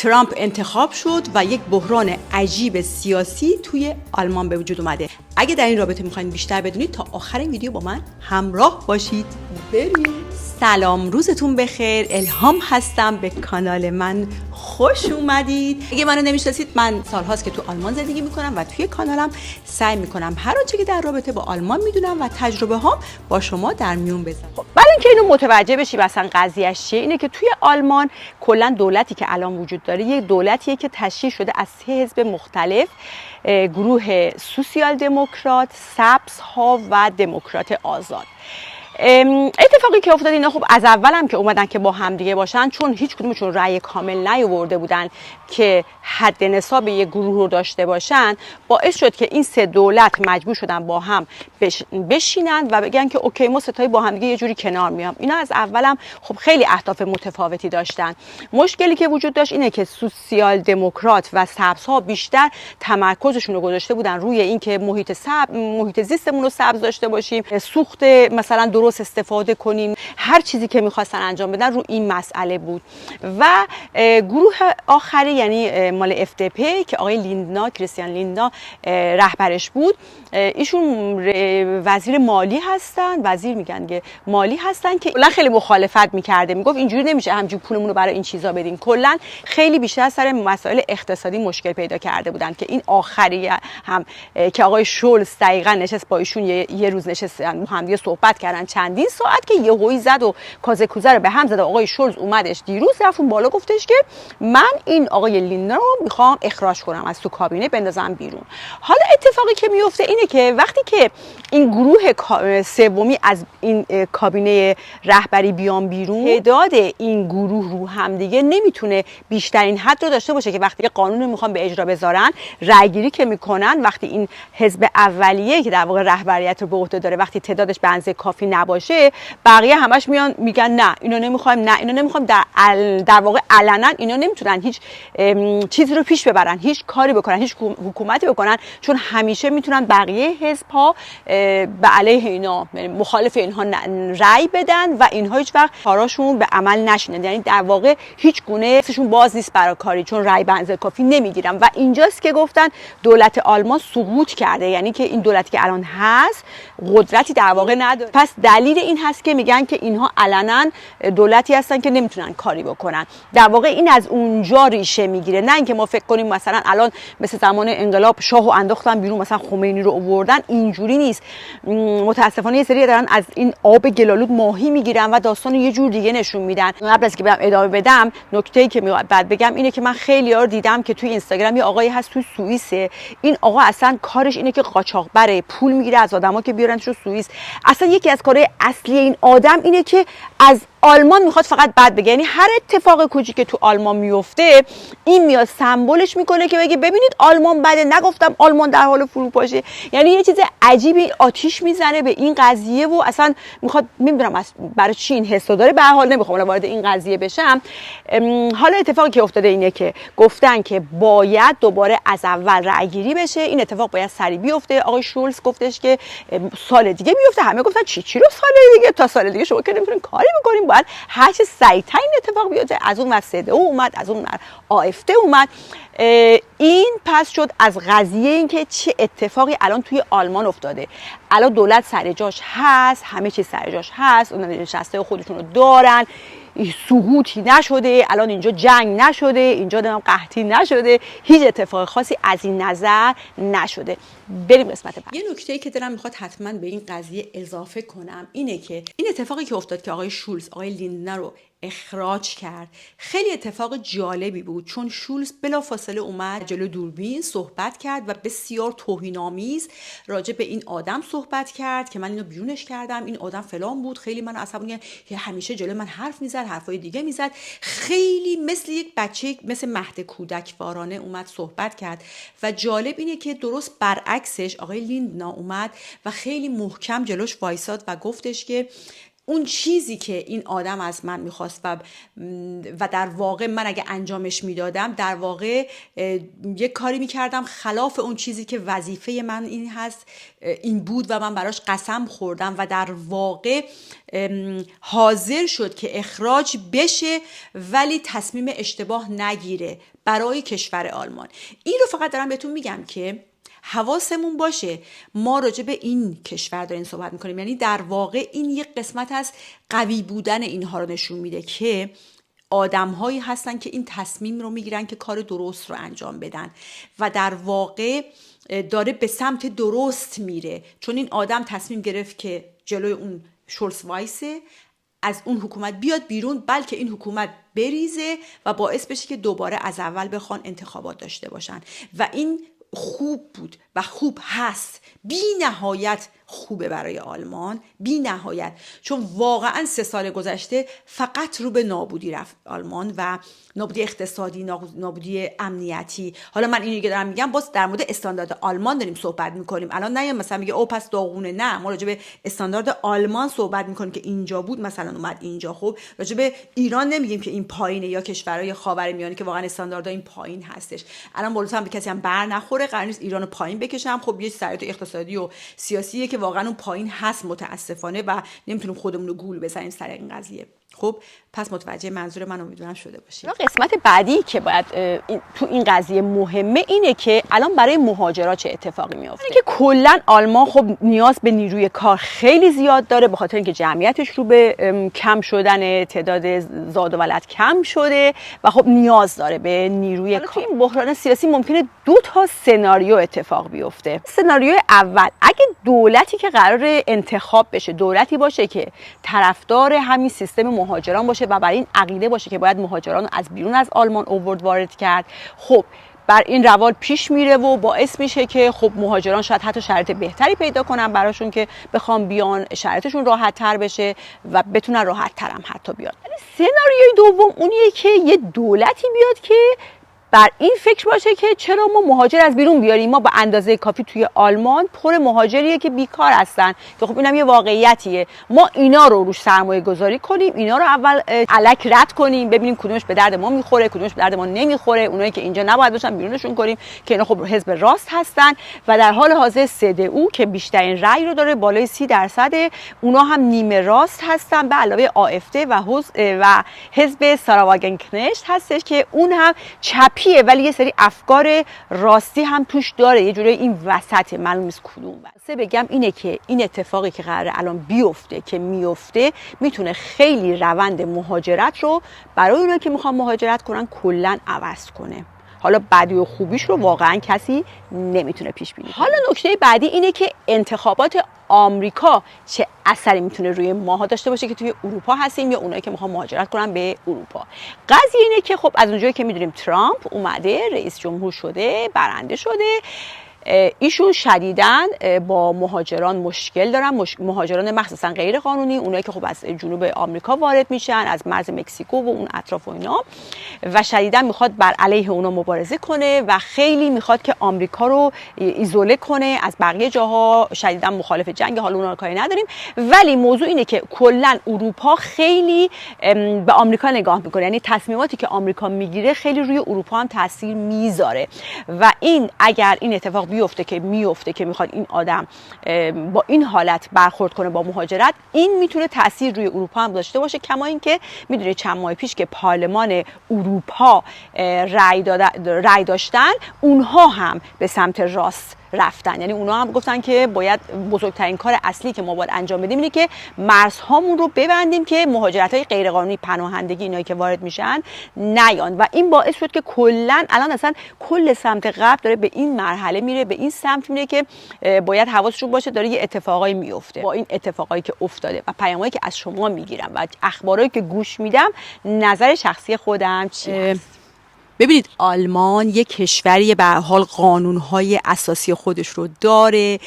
ترامپ انتخاب شد و یک بحران عجیب سیاسی توی آلمان به وجود اومده. اگه در این رابطه میخواین بیشتر بدونید تا آخر این ویدیو با من همراه باشید. بریم. سلام، روزتون بخیر. الهام هستم، به کانال من خوش اومدید. اگه منو نمیشناسید، من سالهاست که تو آلمان زندگی میکنم و توی کانالم سعی میکنم هر آنچه که در رابطه با آلمان میدونم و تجربه هام با شما در میون بذارم. برای اینکه اینو متوجه بشی مثلا قضیهش چیه، اینه که توی آلمان کلا دولتی که الان وجود داره یه دولتیه که تشکیل شده از 3 حزب مختلف، گروه سوسیال دموکرات، سبزها و دموکرات آزاد. اتفاقی که افتاد اینا خب از اول هم که اومدن که با هم دیگه باشن، چون هیچ کدومشون رأی کامل نیاورده بودن که حد نصاب یک گروه رو داشته باشن، باعث شد که این 3 دولت مجبور شدن با هم بشینن و بگن که اوکی ما ستایی با هم دیگه یه جوری کنار میام. اینا از اولم خب خیلی اهداف متفاوتی داشتن. مشکلی که وجود داشت اینه که سوسیال دموکرات و سبزها بیشتر تمرکزشون رو گذاشته بودن روی اینکه محیط زیستمون رو سبز داشته باشیم، سوخت مثلا درست استفاده کنیم، هر چیزی که میخواستن انجام بدن رو این مسئله بود. و گروه آخری یعنی مال FDP که آقای کریستیان لیندنا رهبرش بود، ایشون وزیر مالی هستن، وزیر میگن که مالی هستن، که کلا خیلی مخالفت میکرده، میگفت اینجوری نمیشه همینجوری پولمون رو برای این چیزا بدیم. کلا خیلی بیشتر سر مسائل اقتصادی مشکل پیدا کرده بودن که این آخری هم که آقای شولز دقیقاً نشست با ایشون یه روز نشستن هم دیگه صحبت کردن چندین ساعت، که یهویی زد و کازه کوزه رو به هم زد. آقای شولز اومدش دیروز رفت اون بالا گفتش که من این آقای لیندنا رو میخوام اخراج کنم از تو کابینه، بندازم بیرون. حالا اتفاقی که میفته اینه که وقتی که این گروه سومی از این کابینه رهبری بیان بیرون، تعداد این گروه رو هم دیگه نمیتونه بیشترین حد رو داشته باشه که وقتی که قانون رو میخوان به اجرا بذارن، رأیگیری که میکنن، وقتی این حزب اولیه که در واقع رهبریت رو به عهده داره وقتی تعدادش به اندازه کافی نباشه، بقیه همش میان میگن نه اینو نمیخوایم، نه اینو نمیخوایم. در واقع علنا اینا نمیتونن هیچ چیزی رو پیش ببرن، هیچ کاری بکنن، هیچ حکومتی بکنن، چون همیشه میتونن بقیه حزب‌ها به علیه اینا، مخالف اینها رأی بدن و اینها هیچ وقت کاراشون به عمل نشینه. یعنی در واقع هیچ گونه دستشون باز نیست برای کاری، چون رأی به اندازه کافی نمیگیرن. و اینجاست که گفتن دولت آلمان سقوط کرده، یعنی که این دولتی که الان هست قدرتی در واقع نداره. پس دلیل این هست که میگن که اینها علنا دولتی هستن که نمیتونن کاری بکنن. در واقع این از اونجا ریشه میگیره، نه اینکه ما فکر کنیم مثلا الان مثل زمان انقلاب شاهو انداختن بیرون، مثلا خمینی رو آوردن. اینجوری نیست. متاسفانه یه سری دارن از این آب گلالود ماهی میگیرن و داستان یه جور دیگه نشون میدن. قبل از که برم ادامه بدم، نکته‌ای که بعد بگم اینه که من خیلی‌ها رو دیدم که توی اینستاگرام یه آقایی هست توی سوئیسه، این آقا اصلا کارش اینه که قاچاقبره، پول میگیره از آدما که بیارنش تو سوئیس. اصلا یکی از کارهای اصلی این آدم اینه که از آلمان میخواد فقط بد بگه. یعنی هر اتفاق کوچیکی که تو آلمان میفته، این میاد سمبلش میکنه که بگه ببینید آلمان بده، نگفتم آلمان در حال فروپاشی. یعنی یه چیز عجیبی آتیش میزنه به این قضیه و اصلا میخواد، نمیدونم برای چی این حسو داره. به هر حال نمیخوام وارد این قضیه بشم. حالا اتفاقی که افتاده اینه که گفتن که باید دوباره از اول رأیگیری بشه. این اتفاق باید سریع بیفته. آقای شولز گفتش که سال دیگه میفته. همه گفتن چی رو سال دیگه؟ تا سال دیگه شما که نمیتونین کاری بکنین، باید هر چه سریعتر این اتفاق بیفته. از اون ور CDU اومد، از اون ور AfD اومد. این پس شد از قضیه این که چه اتفاقی الان توی آلمان افتاده. الان دولت سر جاش هست، همه چیز سر جاش هست، اون نشسته خودشون رو دارن، سقوطی نشده، الان اینجا جنگ نشده، اینجا قحطی نشده، هیچ اتفاق خاصی از این نظر نشده. بریم قسمت بعد. یه نکته‌ای که دلم میخواد حتما به این قضیه اضافه کنم اینه که این اتفاقی که افتاد که آقای شولز آقای لیندنا رو اخراج کرد، خیلی اتفاق جالبی بود، چون شولز بلافاصله اومد جلو دوربین صحبت کرد و بسیار توهین‌آمیز راجع به این آدم صحبت کرد که من اینو بیرونش کردم، این آدم فلان بود، خیلی من عصبانی، که همیشه جلوی من حرف میزد، حرفای دیگه میزد، خیلی مثل یک بچه، مثل مهد کودک وارانه اومد صحبت کرد. و جالب اینه که درست برعکسش آقای لیندنا اومد و خیلی محکم جلوش وایساد و گفتش که اون چیزی که این آدم از من میخواست و در واقع من اگه انجامش میدادم در واقع یک کاری میکردم خلاف اون چیزی که وظیفه من این بود و من براش قسم خوردم و در واقع حاضر شد که اخراج بشه ولی تصمیم اشتباه نگیره برای کشور آلمان. این رو فقط دارم بهتون میگم که حواسمون باشه ما راجع به این کشور داریم صحبت میکنیم، یعنی در واقع این یک قسمت از قوی بودن اینها رو نشون میده که آدم‌هایی هستن که این تصمیم رو میگیرن که کار درست رو انجام بدن و در واقع داره به سمت درست میره، چون این آدم تصمیم گرفت که جلوی اون شولز وایسه، از اون حکومت بیاد بیرون، بلکه این حکومت بریزه و باعث بشه که دوباره از اول بخوان انتخابات داشته باشن و این خوب بود و خوب هست، بی نهایت خوبه برای آلمان، بی نهایت، چون واقعا 3 سال گذشته فقط رو به نابودی رفت آلمان و نابودی اقتصادی، نابودی امنیتی. حالا من اینو که دارم میگم باز در مورد استاندارد آلمان داریم صحبت میکنیم، الان نه مثلا میگه او پس داغونه، نه، ما راجع به استاندارد آلمان صحبت میکنیم که اینجا بود مثلا اومد اینجا. خب راجع به ایران نمیگیم که این پایینه یا کشورهای خاورمیانه که واقعا استانداردها این پایین هستش. الان بالا هم به کسی هم بر نخوره، قرار نیست ایرانو پایین بکشم، خب یه شرایط اقتصادی و سیاسیه که واقعا اون پایین هست متاسفانه و نمیتونیم خودمون رو گول بزنیم سر این قضیه. خب پس متوجه منظور من امیدوارم شده باشید. قسمت بعدی که باید تو این قضیه مهمه اینه که الان برای مهاجرا چه اتفاقی میفته. اینکه کلا آلمان خب نیاز به نیروی کار خیلی زیاد داره، به خاطر اینکه جمعیتش رو به کم شدن، تعداد زاد و ولد کم شده و خب نیاز داره به نیروی کار. تو این بحران سیاسی ممکنه 2 تا سناریو اتفاق بیفته. سناریوی اول، اگه دولتی که قرار انتخاب بشه دولتی باشه که طرفدار همین سیستم مهاجران باشه و برای این عقیده باشه که باید مهاجران رو از بیرون از آلمان آورد وارد کرد، خب بر این روال پیش میره و باعث میشه که خب مهاجران شاید حتی شرایط بهتری پیدا کنن براشون که بخوام بیان، شرایطشون راحت تر بشه و بتونن راحت تر هم حتی بیان. سناریوی دوم اونیه که یه دولتی بیاد که بر این فکر باشه که چرا ما مهاجر از بیرون بیاریم، ما به اندازه کافی توی آلمان پر مهاجریه که بیکار هستن، که خب اینم یه واقعیتیه، ما اینا رو روش سرمایه گذاری کنیم، اینا رو اول الک رد کنیم، ببینیم کدومش به درد ما میخوره، کدومش به درد ما نمیخوره، اونایی که اینجا نباید باشن بیرونشون کنیم که اینا خب حزب راست هستن و در حال حاضر CDU که بیشترین رأی رو داره بالای 30%، اونا هم نیمه راست هستن به علاوه AfD و حزب سارا واگنکنشت هستش که اون هم چپی ولی یه سری افکار راستی هم توش داره، یه جوری این وسط معلوم نیست کدوم. واسه بگم اینه که این اتفاقی که قراره الان بیفته که میفته میتونه خیلی روند مهاجرت رو برای اونایی که میخوان مهاجرت کنن کلا عوض کنه. حالا بدی و خوبیش رو واقعا کسی نمیتونه پیش بینی. حالا نکته بعدی اینه که انتخابات آمریکا چه اثری میتونه روی ماها داشته باشه که توی اروپا هستیم یا اونایی که میخوان مهاجرت کنن به اروپا. قضیه اینه که خب از اونجایی که میدونیم ترامپ اومده رئیس جمهور شده، برنده شده، ایشون شدیداً با مهاجران مشکل دارن، مهاجران مخصوصا غیر قانونی، اونایی که خب از جنوب آمریکا وارد میشن، از مرز مکزیکو و اون اطراف و اینا، و شدیداً میخواد بر علیه اونا مبارزه کنه و خیلی میخواد که آمریکا رو ایزوله کنه از بقیه جاها، شدیداً مخالف جنگ، حالا اونا رو کاری نداریم. ولی موضوع اینه که کلا اروپا خیلی به آمریکا نگاه میکنه، یعنی تصمیماتی که آمریکا میگیره خیلی روی اروپا هم تاثیر میذاره و این اگر این اتفاق میفته که میخواد این آدم با این حالت برخورد کنه با مهاجرت، این میتونه تاثیر روی اروپا هم داشته باشه. کما اینکه میدونید چند ماه پیش که پارلمان اروپا رأی داشتن، اونها هم به سمت راست رفتن، یعنی اونا هم گفتن که باید بزرگترین کار اصلی که ما باید انجام بدیم اینه که مرزهامون رو ببندیم که مهاجرت‌های غیرقانونی، پناهندگی، اینایی که وارد میشن نیان. و این باعث شد که کلا الان اصلا کل سمت غرب داره به این مرحله میره، به این سمت میره که باید حواسشون باشه داره یه اتفاقایی میفته. با این اتفاقایی که افتاده و پیامایی که از شما میگیرم و اخبارایی که گوش میدم، نظر شخصی خودم چیه؟ ببینید آلمان یک کشوری به هر حال قانون‌های اساسی خودش رو داره،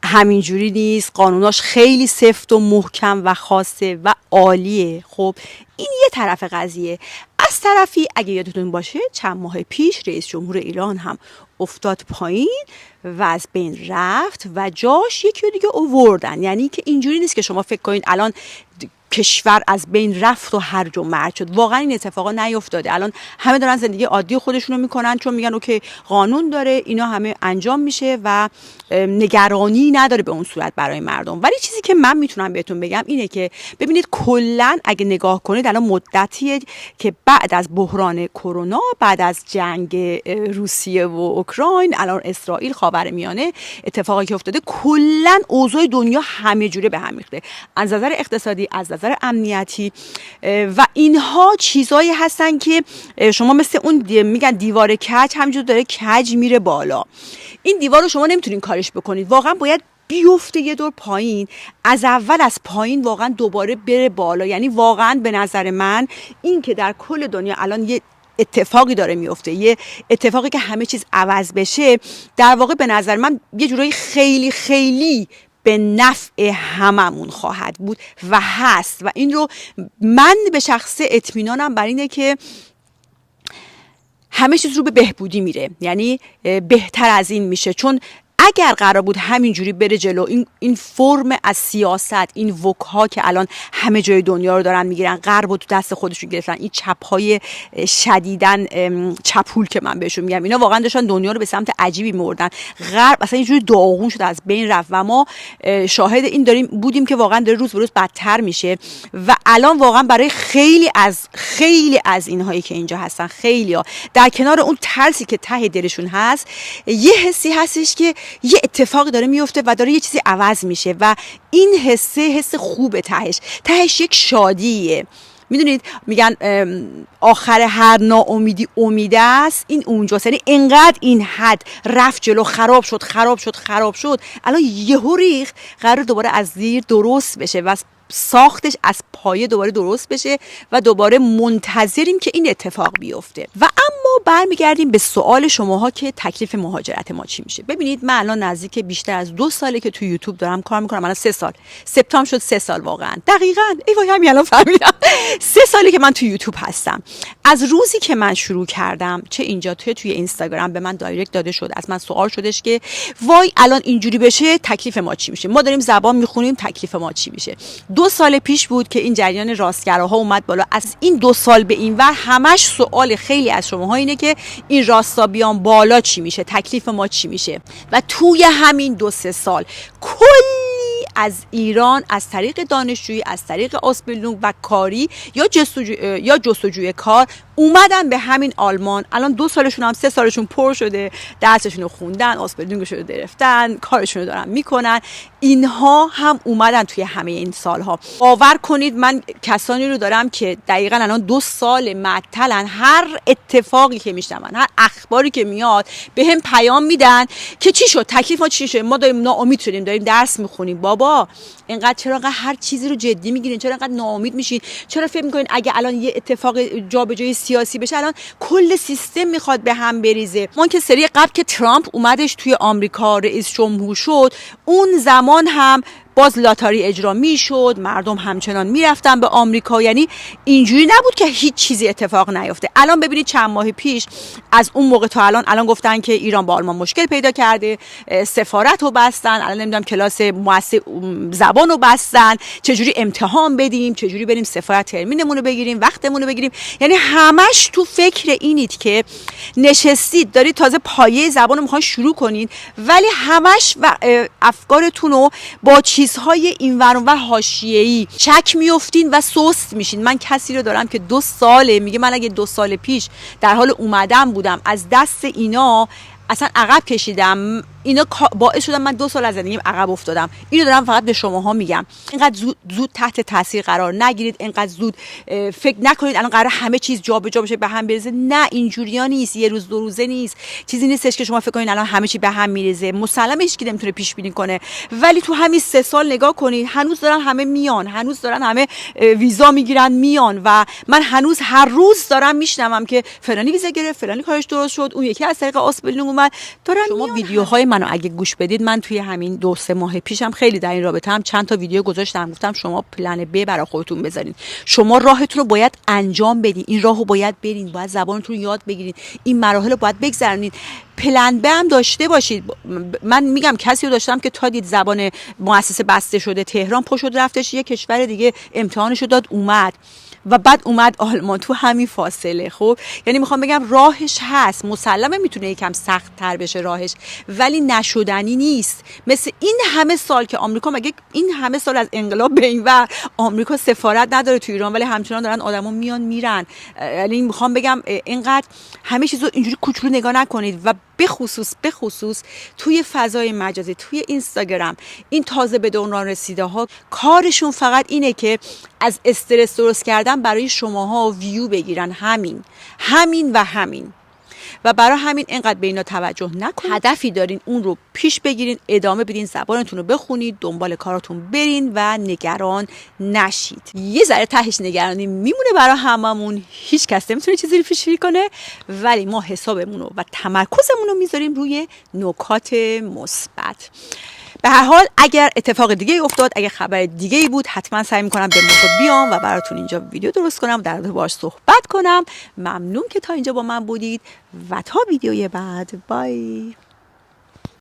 همینجوری نیست، قانوناش خیلی سفت و محکم و خاصه و عالیه. خب این یه طرف قضیه. از طرفی اگه یادتون باشه چند ماه پیش رئیس جمهور ایران هم افتاد پایین و از بین رفت و جاش یکی دیگه آوردن. یعنی که اینجوری نیست که شما فکر کنید الان کشور از بین رفت و هرج و مرج شد. واقعا این اتفاقا نیفتاده. الان همه دارن زندگی عادی خودشونو میکنن چون میگن اوکی قانون داره، اینا همه انجام میشه و نگرانی نداره به اون صورت برای مردم. ولی چیزی که من میتونم بهتون بگم اینه که ببینید کلا اگه نگاه کنید الان مدتیه که بعد از بحران کرونا، بعد از جنگ روسیه و اوکراین، الان اسرائیل، خاورمیانه، اتفاقی که افتاده، کلا اوضاع دنیا همه جوره به هم ریخته، از نظر اقتصادی، از نظر امنیتی و اینها چیزایی هستن که شما مثل اون میگن دیوار کج همینجور داره کج میره بالا. این دیوار رو شما نمیتونین کارش بکنید، واقعا باید بیفته یه دور پایین، از اول از پایین واقعا دوباره بره بالا. یعنی واقعا به نظر من این که در کل دنیا الان یه اتفاقی داره میفته، یه اتفاقی که همه چیز عوض بشه، در واقع به نظر من یه جورایی خیلی خیلی به نفع هممون خواهد بود و هست و این رو من به شخص اطمینانم بر اینه که همه چیز رو به بهبودی میره، یعنی بهتر از این میشه. چون اگر قرار بود همینجوری بره جلو، این فرم از سیاست، این وکها که الان همه جای دنیا رو دارن میگیرن، غرب رو تو دست خودشون گرفتن، این چپ‌های شدیدن چپول که من بهشون میگم، اینا واقعا داشتن دنیا رو به سمت عجیبی می‌بردن. غرب اصلا یه جوری داغون شد، از بین رفت و ما شاهد این بودیم که واقعا داره روز به روز بدتر میشه و الان واقعا برای خیلی از اینهایی که اینجا هستن، خیلی‌ها در کنار اون ترسی که ته دلشون هست، یه حسی هستش که یه اتفاقی داره میفته و داره یه چیزی عوض میشه و این حس خوبه، تهش یک شادیه. میدونید میگن آخر هر ناامیدی امیده است، این اونجاست. یعنی انقدر این حد رفت جلو، خراب شد، الان یهو ریخ، قرار دوباره از زیر درست بشه و ساختش از پایه دوباره درست بشه و دوباره منتظریم که این اتفاق بیفته. و اما برمیگردیم به سوال شماها که تکلیف مهاجرت ما چی میشه. ببینید من الان نزدیک بیشتر از 2 ساله که تو یوتیوب دارم کار میکنم. الان 3 سال، سپتامبر شد 3 سال واقعا، دقیقاً ای وای همین الان فهمیدم 3 سالی که من تو یوتیوب هستم. از روزی که من شروع کردم، چه اینجا توی اینستاگرام به من دایرکت داده شد، از من سوال شدش که وای الان اینجوری بشه تکلیف ما چی میشه، ما داریم زبان میخونیم تکلیف ما چی میشه. 2 سال پیش بود که این جریان راستگراها اومد بالا. از این 2 سال به این ور همش سوال خیلی از شماها اینه که این راستا بیان بالا چی میشه، تکلیف ما چی میشه. و توی همین 2-3 سال کلی از ایران از طریق دانشجویی، از طریق آسپلدونگ و کاری یا جستجوی کار اومدن به همین آلمان. الان 2 سالشون هم 3 سالشون پر شده، درسشون رو خوندن، آسپلدونگشون رو گرفتن، کارشون رو دارن میکنن. اینها هم اومدن توی همه این سالها. باور کنید من کسانی رو دارم که دقیقاً الان 2 سال معطلن، هر اتفاقی که میشنون، هر اخباری که میاد به هم پیام میدن که چی شد، تکلیف ما چی شد، ما داریم ناامید شدیم، داریم درس میخونیم. بابا اینقدر چرا هر چیزی رو جدی میگیرین؟ چرا اینقدر ناامید میشین؟ چرا فکر میکنین اگه الان یه اتفاق جابجایی سیاسی بشه الان کل سیستم میخواد به هم بریزه؟ ما که سری قبل که ترامپ اومدش توی آمریکا رئیس جمهور شد، اون زمان هم باز لاتاری اجرا میشد، مردم همچنان میرفتن به آمریکا. یعنی اینجوری نبود که هیچ چیزی اتفاق نیفته. الان ببینید چند ماه پیش از اون موقع تا الان گفتن که ایران با آلمان مشکل پیدا کرده، سفارت رو بستن، الان نمیدونم کلاس زبان رو بستن، چجوری امتحان بدیم، چجوری بریم سفارت ترمینمون رو بگیریم، وقتمون رو بگیریم. یعنی همش تو فکر اینید که نشستید دارید تازه پایه زبان رو میخواین شروع کنین، ولی همش افکارتون رو با چیزهای اینور اونور حاشیه‌ای چک میافتین و سست میشین. من کسی رو دارم که 2 ساله میگه من اگه 2 سال پیش در حال اومدن بودم از دست اینا اصلا عقب کشیدم، اینا باعث شدن من 2 سال از زندگیم عقب افتادم. اینو دارم فقط به شماها میگم. اینقدر زود تحت تاثیر قرار نگیرید، اینقدر زود فکر نکنید الان قرار همه چیز جابجا بشه، به هم بریزه. نه، اینجوریا نیست، یه روز 2 روزه نیست. چیزی نیستش که شما فکر کنید الان همه چی به هم میریزه. مسلمه هیچ کی نمیتونه پیش بینی کنه، ولی تو همین 3 سال نگاه کنید، هنوز دارن همه میان، هنوز دارن همه ویزا میگیرن میان و من هنوز هر روز دارم میشنوم که فلانی ویزا گرفت، فلانی کارش درست شد، اون یکی از طریق آسپلدونگ اومد. دارن شما ویدیوهای منو اگه گوش بدید، من توی همین 2-3 ماه پیشم خیلی در این رابطه هم چند تا ویدیو گذاشتم، گفتم شما پلن ب برای خودتون بذارین، شما راهتون رو باید انجام بدین، این راهو باید برین، باید زبانتون رو یاد بگیرین، این مراحل رو باید بگذرونین، پلن ب هم داشته باشید. من میگم کسی رو داشتم که تا دید زبان مؤسسه بسته شده تهران پشت شد رفتش یه کشور دیگه امتحانش رو داد اومد و بعد اومد آلمان تو همین فاصله. خب یعنی میخوام بگم راهش هست، مسلمه میتونه یکم سخت تر بشه راهش، ولی نشدنی نیست. مثل این همه سال که آمریکا، مگه این همه سال از انقلاب به این ور آمریکا سفارت نداره تو ایران، ولی همچنان دارن آدما میان میرن. یعنی میخوام بگم اینقدر همه چیزو اینجوری کوچولو نگاه نکنید و به خصوص توی فضای مجازی، توی اینستاگرام، این تازه به دوران رسیده ها کارشون فقط اینه که از استرس درست کردن برای شماها ویو بگیرن، همین و برای همین اینقدر به اینا توجه نکنید. هدفی دارین اون رو پیش بگیرین، ادامه بدین، زبانتون رو بخونید، دنبال کاراتون برین و نگران نشید. یه ذره تهش نگرانی میمونه برای هممون، هیچ کس نمیتونه چیزی رو پیش‌بینی کنه، ولی ما حسابمون رو و تمرکزمون رو میذاریم روی نکات مثبت. به هر حال اگر اتفاق دیگه افتاد، اگر خبر دیگه ای بود، حتما سعی میکنم به موقع بیام و براتون اینجا ویدیو درست کنم و در رابطه باهاش صحبت کنم. ممنون که تا اینجا با من بودید و تا ویدیوی بعد، بای.